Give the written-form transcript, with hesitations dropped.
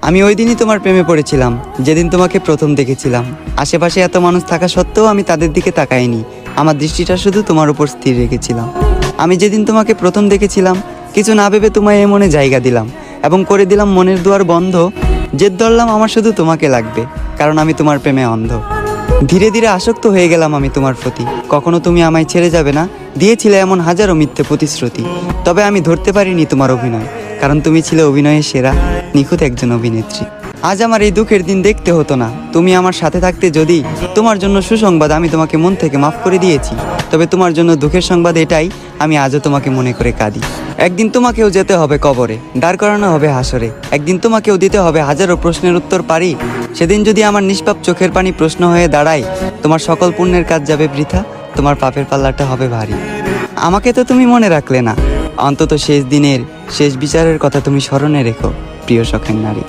আমি ওই দিনই তোমার প্রেমে পড়েছিলাম, যেদিন তোমাকে প্রথম দেখেছিলাম। আশেপাশে এত মানুষ থাকা সত্ত্বেও আমি তাদের দিকে তাকাইনি, আমার দৃষ্টিটা শুধু তোমার উপর স্থির রেখেছিলাম। আমি যেদিন তোমাকে প্রথম দেখেছিলাম, কিছু না ভেবে তোমায় এ মনে জায়গা দিলাম এবং করে দিলাম মনের দুয়ার বন্ধ। জেদ ধরলাম আমার শুধু তোমাকে লাগবে, কারণ আমি তোমার প্রেমে অন্ধ। ধীরে ধীরে আসক্ত হয়ে গেলাম আমি তোমার প্রতি। কখনো তুমি আমায় ছেড়ে যাবে না দিয়েছিলে এমন হাজারো মিথ্যে প্রতিশ্রুতি। তবে আমি ধরতে পারিনি তোমার অভিনয়, কারণ তুমি ছিলে অভিনয়ের সেরা, নিখুঁত একজন অভিনেত্রী। আজ আমার এই দুঃখের দিন দেখতে হতো না, তুমি আমার সাথে থাকতে। যদি তোমার জন্য সুসংবাদ, আমি তোমাকে মন থেকে মাফ করে দিয়েছি। তবে তোমার জন্য দুঃখের সংবাদ এটাই, আমি আজও তোমাকে মনে করে কাঁদি। একদিন তোমাকেও যেতে হবে কবরে, দাঁড় করানো হবে হাসরে। একদিন তোমাকেও দিতে হবে হাজারো প্রশ্নের উত্তর পারি। সেদিন যদি আমার নিষ্পাপ চোখের পানি প্রশ্ন হয়ে দাঁড়ায়, তোমার সকল পুণ্যের কাজ যাবে বৃথা, তোমার পাপের পাল্লাটা হবে ভারী। আমাকে তো তুমি মনে রাখলে না, অন্তত শেষ দিনের শেষ বিচারের কথা তুমি স্মরণে রেখো, প্রিয় শখের নারী।